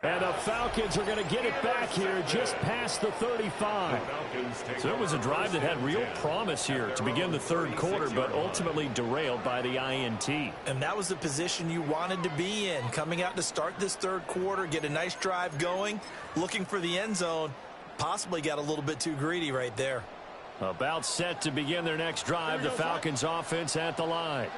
And the Falcons are going to get it back here just past the 35. So it was a drive that had real promise here to begin the third quarter, but ultimately derailed by the INT. And that was the position you wanted to be in. Coming out to start this third quarter, get a nice drive going, looking for the end zone. Possibly got a little bit too greedy right there. About set to begin their next drive, the Falcons offense at the line.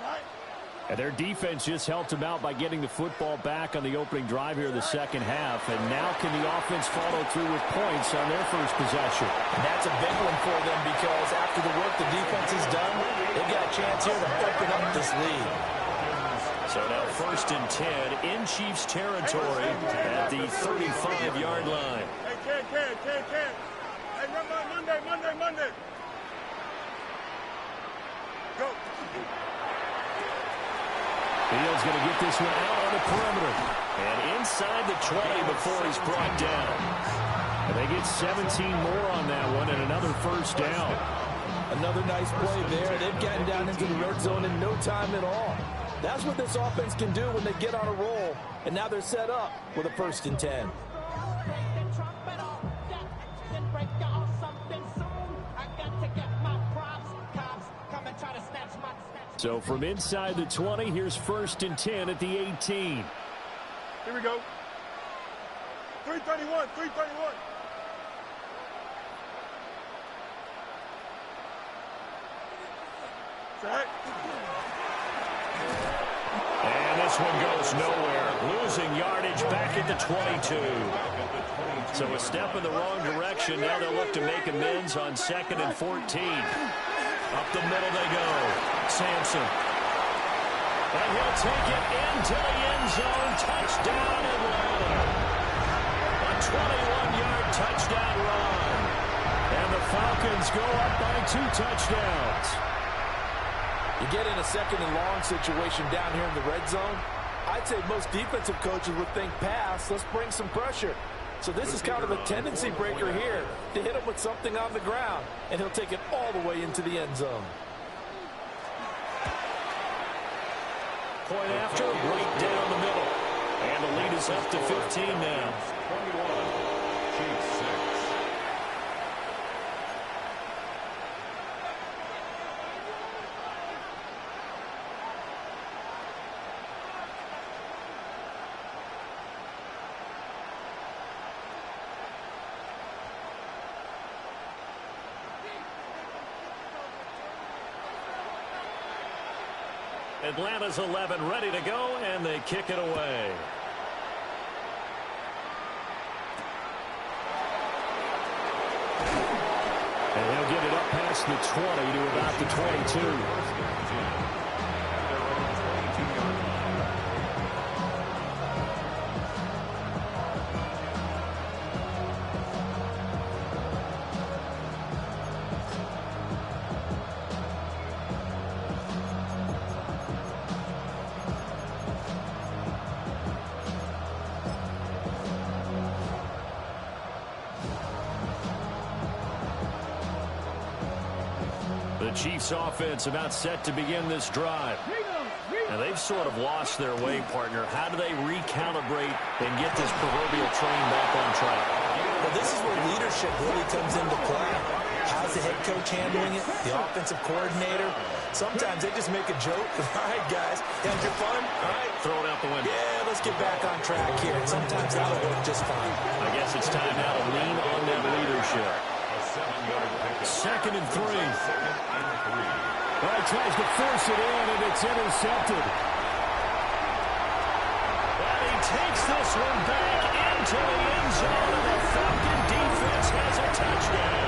And their defense just helped them out by getting the football back on the opening drive here in the second half. And now can the offense follow through with points on their first possession? And that's a big one for them because after the work the defense has done, they've got a chance here to open up this lead. So now 1st and 10 in Chiefs territory at the 35-yard line. Hey, Monday. Go. Fields going to get this one out on the perimeter. And inside the 20 before he's brought down. And they get 17 more on that one and another first down. Another nice play there. They've gotten down into the red zone in no time at all. That's what this offense can do when they get on a roll. And now they're set up with a 1st and 10. So from inside the 20, here's 1st and 10 at the 18. Here we go. 331. Sack. And this one goes nowhere. Losing yardage back at the 22. So a step in the wrong direction. Now they'll look to make amends on 2nd and 14. Up the middle they go. Sampson. And he'll take it into the end zone. Touchdown Atlanta. A 21-yard touchdown run. And the Falcons go up by 2 touchdowns. You get in a 2nd and long situation down here in the red zone. I'd say most defensive coaches would think pass. Let's bring some pressure. So this is kind of a tendency breaker here to hit him with something on the ground, and he'll take it all the way into the end zone. Point after, right down the middle. And the lead is up to 15 now. 21, Chiefs 6. Atlanta's 11 ready to go, and they kick it away. And they'll get it up past the 20 to about the 22. The Chiefs offense about set to begin this drive. And they've sort of lost their way, partner. How do they recalibrate and get this proverbial train back on track? Well, this is where leadership really comes into play. How's the head coach handling it? The offensive coordinator? Sometimes they just make a joke. All right, guys, had your fun? All right. Throw it out the window. Yeah, let's get back on track here. And sometimes that'll work just fine. I guess it's time now to lean on that leadership. 2nd and 3. Well, he tries to force it in, and it's intercepted. And he takes this one back into the end zone, and the Falcon defense has a touchdown.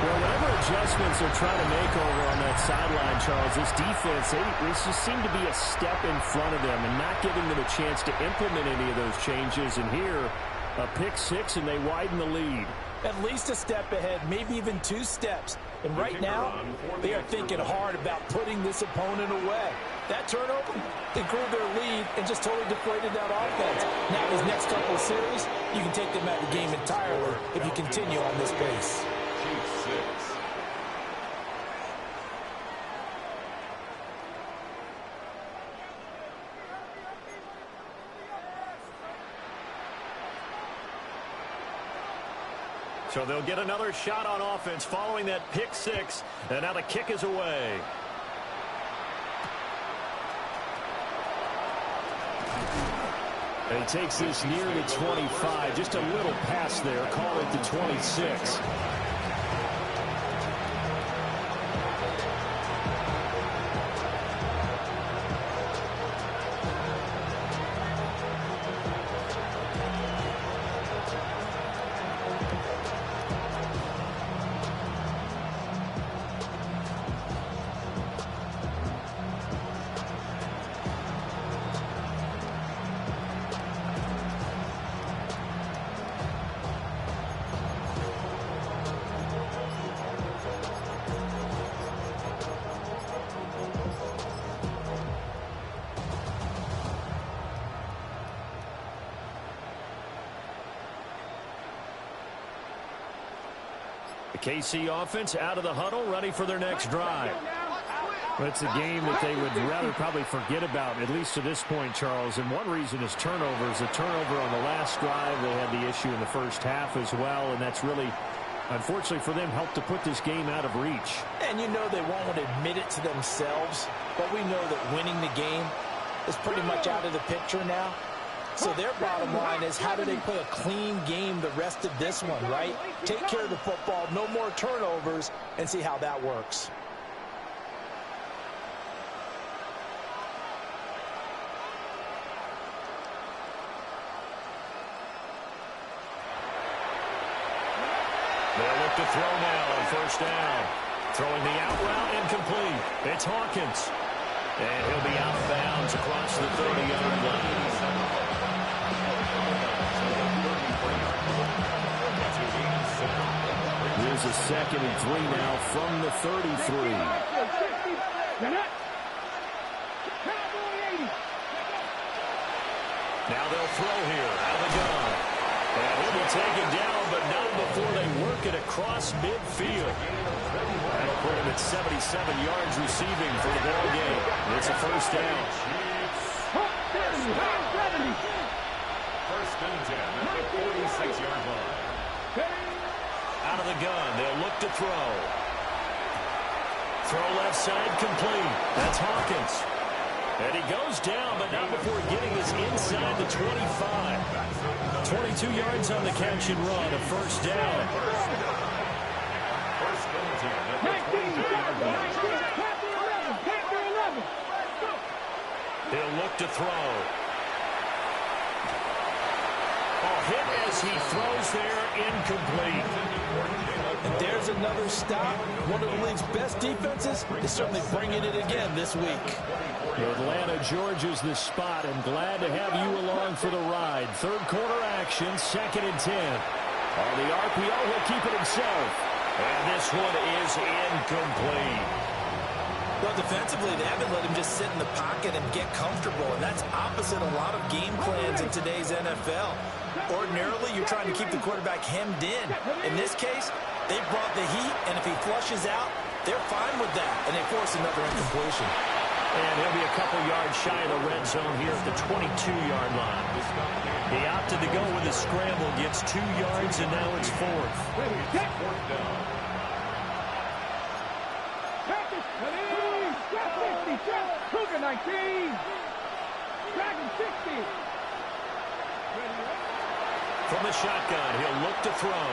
Well, whatever adjustments they're trying to make over on that sideline, Charles, this defense, they just seem to be a step in front of them and not giving them a chance to implement any of those changes. And here, a pick 6, and they widen the lead. At least a step ahead, maybe even 2 steps. And right now, they are thinking hard about putting this opponent away. That turnover, they grew their lead and just totally deflated that offense. Now, these next couple of series, you can take them out of the game entirely if you continue on this pace. Chiefs 6. So they'll get another shot on offense following that pick six. And now the kick is away. And he takes this near the 25. Just a little pass there. Call it the 26. KC offense out of the huddle, ready for their next drive. Well, it's a game that they would rather probably forget about, at least to this point, Charles. And one reason is turnovers. A turnover on the last drive. They had the issue in the first half as well, and that's really, unfortunately for them, helped to put this game out of reach. And you know they won't admit it to themselves, but we know that winning the game is pretty much out of the picture now. So their bottom line is, how do they play a clean game the rest of this one, right? Take care of the football, no more turnovers, and see how that works. They'll look to throw now on first down. Throwing the out route incomplete. It's Hawkins. And he'll be out of bounds across the 30-yard line. Here's a 2nd and 3 now from the 33. Now they'll throw here out of the gun. And he'll be taken down, but not before they work it across midfield. That'll put him at 77 yards receiving for the ball game. It's a first down. First and 10 at the 46-yard line. Out of the gun, they'll look to throw. Throw left side complete. That's Hawkins. And he goes down, but not before getting us inside the 25. 22 yards on the catch and run, a first down. First and 10 at the 23-yard line. He'll look to throw. Hit as he throws there, incomplete. And there's another stop. One of the league's best defenses is certainly bringing it again this week. Atlanta, Georgia's the spot, and glad to have you along for the ride. Third quarter action, 2nd and 10. On the RPO, he'll keep it himself. And this one is incomplete. Well, defensively, they haven't let him just sit in the pocket and get comfortable, and that's opposite a lot of game plans in today's NFL. Ordinarily, you're trying to keep the quarterback hemmed in. In this case, they brought the heat, and if he flushes out, they're fine with that, and they force another incompletion. And he'll be a couple yards shy of the red zone here at the 22-yard line. He opted to go with a scramble, gets 2 yards, and now it's 4th. Cougar 19. Dragon 60. From the shotgun, he'll look to throw.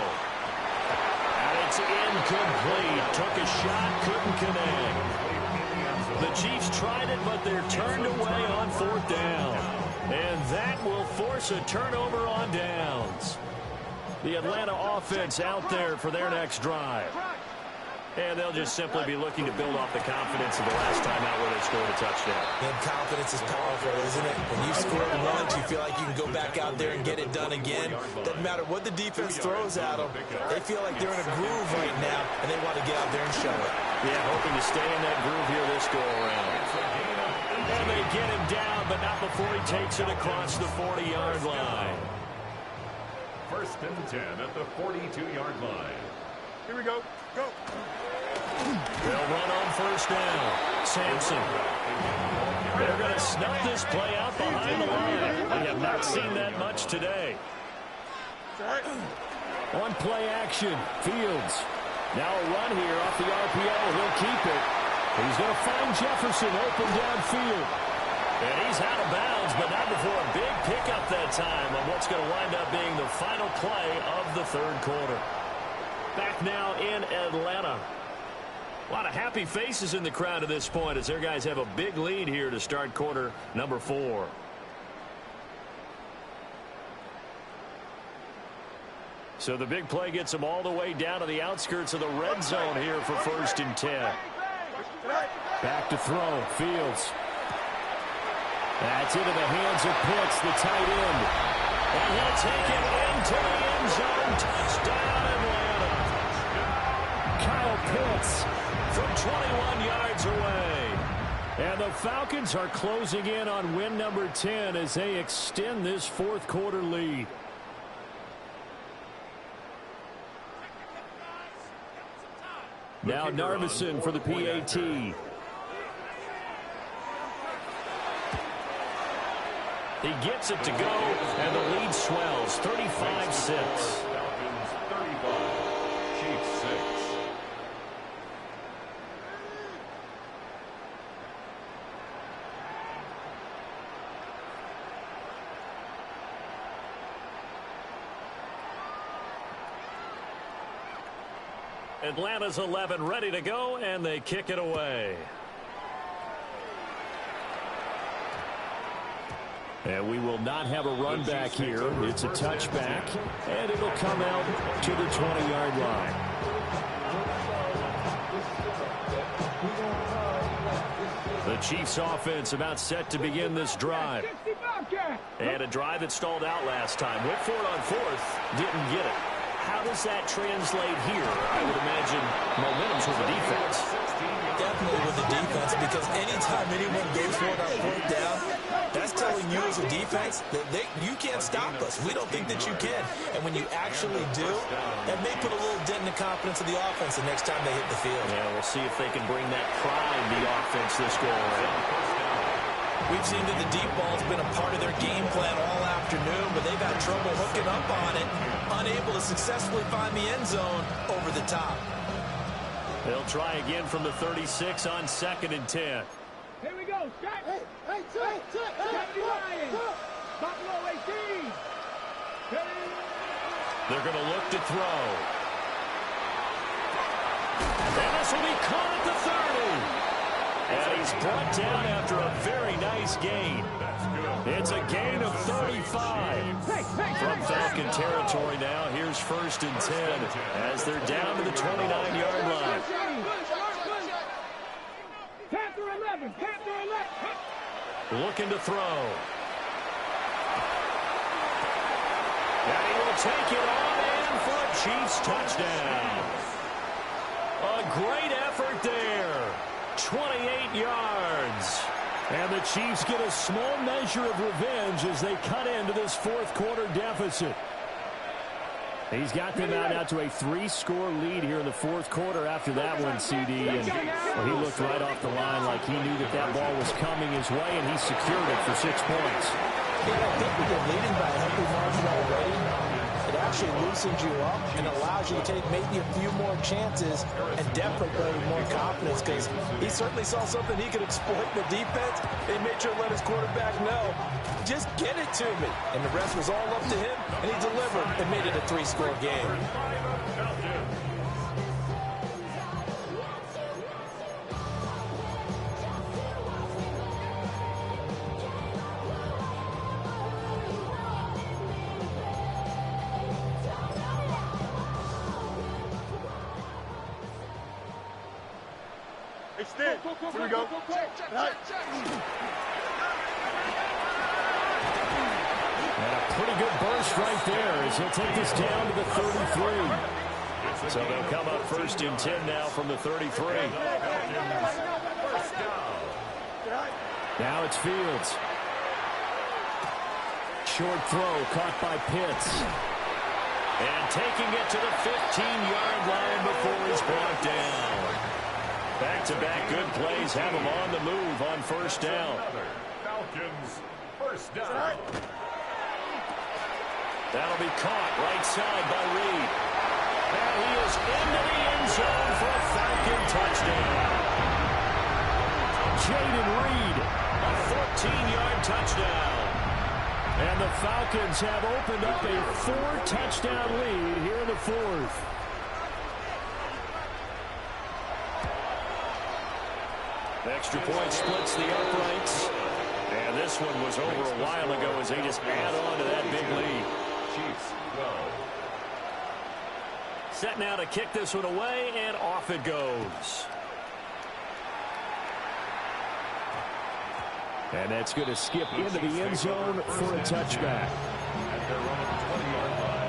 And it's incomplete. Took a shot, couldn't connect. The Chiefs tried it, but they're turned away on 4th down. And that will force a turnover on downs. The Atlanta offense out there for their next drive. And they'll just simply be looking to build off the confidence of the last time out where they scored a touchdown. And confidence is powerful, isn't it? When you score once, you feel like you can go back out there and get it done again. Doesn't matter what the defense throws at them. They feel like they're in a groove right now, and they want to get out there and show it. Yeah, hoping to stay in that groove here this go-around. And they get him down, but not before he takes it across the 40-yard line. First and 10 at the 42-yard line. Here we go. Go. They'll run on first down. Sampson. They're going to snuff this play out behind the line. We have not seen that much today. On play action, Fields. Now a run here off the RPO. He'll keep it. He's going to find Jefferson open downfield. And he's out of bounds, but not before a big pickup that time on what's going to wind up being the final play of the third quarter. Back now in Atlanta. A lot of happy faces in the crowd at this point as their guys have a big lead here to start quarter number 4. So the big play gets them all the way down to the outskirts of the red zone here for 1st and 10. Back to throw, Fields. That's into the hands of Pitts, the tight end. And he'll take it into the end zone. Touchdown, Atlanta. Kyle Pitts from 21 yards away. And the Falcons are closing in on win number 10 as they extend this fourth quarter lead. Now Narvison for the PAT. He gets it to go, and the lead swells, 35-6. Falcons 35, Chiefs 6. Atlanta's 11 ready to go, and they kick it away. And we will not have a run back here. It's a touchback, and it'll come out to the 20-yard line. The Chiefs offense about set to begin this drive. And a drive that stalled out last time. Went for it on 4th, didn't get it. How does that translate here? I would imagine momentum's with the defense. Definitely with the defense, because anytime anyone goes for it on 4th down, that's telling you as a defense that you can't stop us. We don't think that you can. And when you actually do, that may put a little dent in the confidence of the offense the next time they hit the field. Yeah, we'll see if they can bring that pride to the offense this go around. We've seen that the deep ball's been a part of their game plan all afternoon, but they've had trouble hooking up on it, unable to successfully find the end zone over the top. They'll try again from the 36 on 2nd and 10. Here we go. Strike. Hey, Deputy Ryan. Buffalo 18. They're going to look to throw. And this will be caught at the 30. And he's brought down after a very nice gain. It's a gain of 35. From Falcon territory now, here's 1st and 10 as they're down to the 29-yard line. Panther 11. Looking to throw. And he will take it on in for a Chiefs touchdown. A great effort there. 28 yards. And the Chiefs get a small measure of revenge as they cut into this fourth quarter deficit. He's got them out now to a 3-score lead here in the fourth quarter after that one, CD. And he looked right off the line like he knew that ball was coming his way, and he secured it for 6 points. Yeah, I think when you're leading by a healthy margin already, it actually loosens you up and allows you to take maybe a few more chances and definitely play with more confidence, because he certainly saw something he could exploit in the defense. They made sure to let his quarterback know, just get it to me. And the rest was all up to him, and he delivered and made it a 3-score game. Here we go. And a pretty good burst right there as he'll take this down to the 33. So they'll come up 1st and 10 now from the 33. Now it's Fields. Short throw caught by Pitts. And taking it to the 15-yard line before he's brought down. Back-to-back good plays have him on the move on 1st down. Falcons 1st down. That'll be caught right side by Reed. And he is into the end zone for a Falcon touchdown. Jaden Reed, a 14-yard touchdown. And the Falcons have opened up a 4-touchdown lead here in the fourth. Extra point splits the uprights. And this one was over a while ago as they just add on to that big lead. Chiefs 12. Set now to kick this one away, and off it goes. And that's going to skip into the end zone for a touchback. At their own 20-yard line.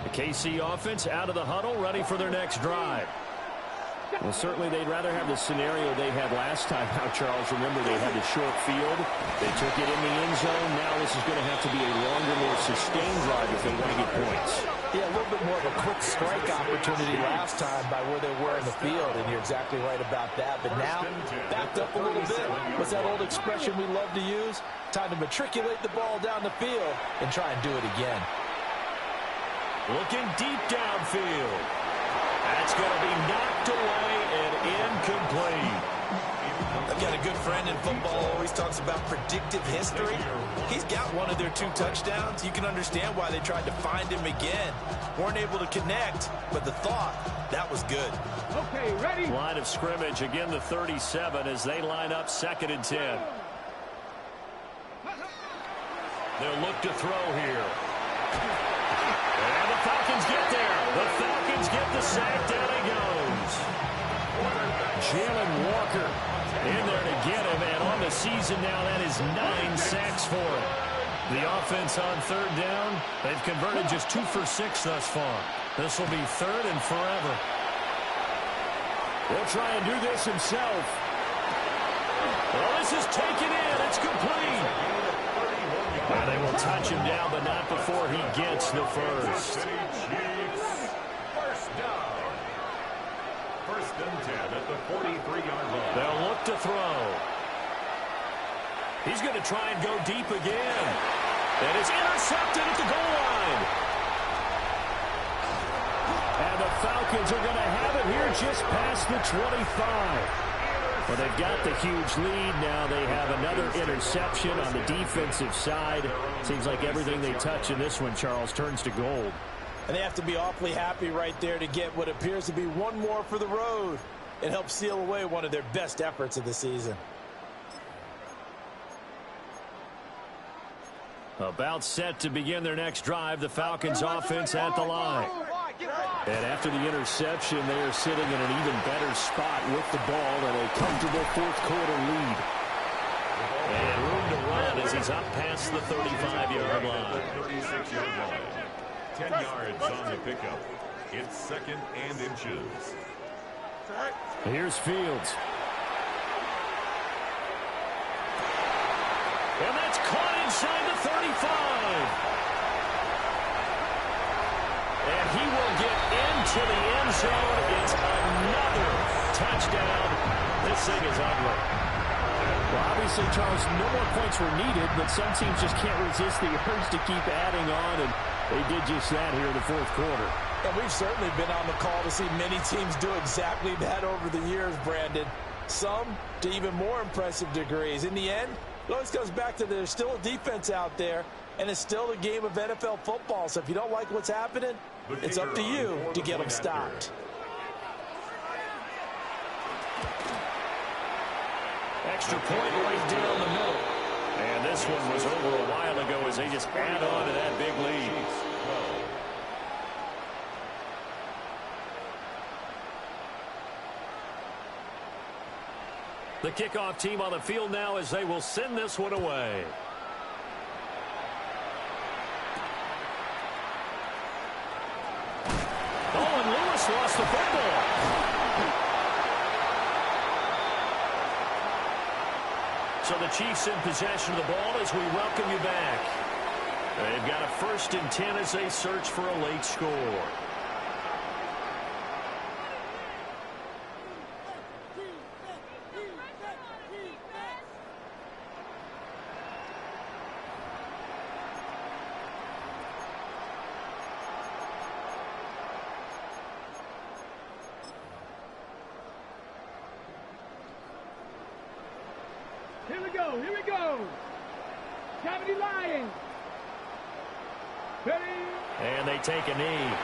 The KC offense out of the huddle, ready for their next drive. Well, certainly they'd rather have the scenario they had last time out, Charles. Remember, they had the short field. They took it in the end zone. Now this is going to have to be a longer, more sustained drive if they want to get points. Yeah, a little bit more of a quick strike opportunity last time by where they were in the field, and you're exactly right about that. But now, backed up a little bit. What's that old expression we love to use? Time to matriculate the ball down the field and try and do it again. Looking deep downfield. That's going to be knocked away and incomplete. I've got a good friend in football who always talks about predictive history. He's got one of their 2 touchdowns. You can understand why they tried to find him again. Weren't able to connect, but the thought, that was good. Okay, ready? Line of scrimmage, again the 37 as they line up 2nd and 10. They'll look to throw here. And the Falcons get there. The Falcons get the sack. Down he goes. Jalen Walker in there to get him. And on the season now, that is 9 sacks for him. The offense on 3rd down, they've converted just 2 for 6 thus far. This will be 3rd and forever. He'll try and do this himself. Well, this is taken in. It's complete. Well, they will touch him down, but not before he gets the first. First down. 1st and 10 at the 43-yard line. They'll look to throw. He's going to try and go deep again. That is intercepted at the goal line. And the Falcons are going to have it here just past the 25. Well, they've got the huge lead. Now they have another interception on the defensive side. Seems like everything they touch in this one, Charles, turns to gold. And they have to be awfully happy right there to get what appears to be one more for the road and help seal away one of their best efforts of the season. About set to begin their next drive, the Falcons offense at the line. And after the interception, they are sitting in an even better spot with the ball and a comfortable 4th quarter lead. And room to run as he's up past the 35-yard line. 36-yard line. 10 yards on the pickup. It's 2nd and inches. Here's Fields. And that's caught inside the 35. And he will get into the end zone. It's another touchdown. This thing is ugly. Well, obviously, Charles, no more points were needed, but some teams just can't resist the urge to keep adding on, and they did just that here in the 4th quarter. And we've certainly been on the call to see many teams do exactly that over the years, Brandon. Some to even more impressive degrees. In the end, it always comes back to there's still a defense out there, and it's still a game of NFL football. So if you don't like what's happening, it's up to you to get them stopped. Extra point right down the middle. And this one was over a while ago as they just add on to that big lead. The kickoff team on the field now as they will send this one away. Oh, and Lewis lost the football. So the Chiefs in possession of the ball as we welcome you back. They've got a 1st and 10 as they search for a late score. go. Here we go. Cavity Lions. Ready? And they take a knee.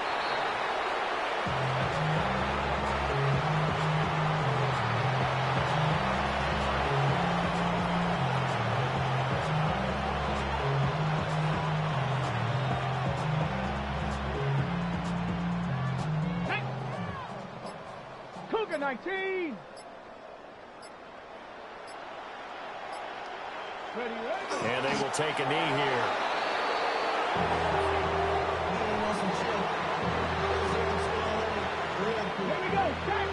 Cougar 19. Ready, ready. And they will take a knee here. Here we go. Check.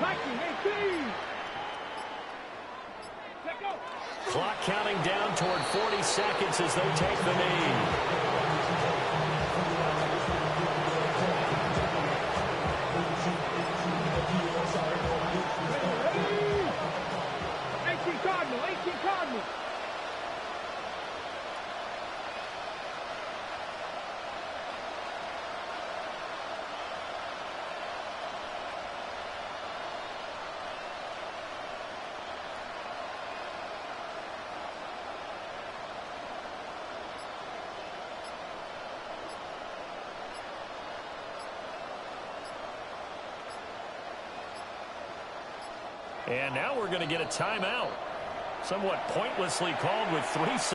Viking 18. Let go. Clock counting down toward 40 seconds as they take the knee. Cardinal, 18 Cardinal. And now we're going to get a timeout. Somewhat pointlessly called with 3 seconds.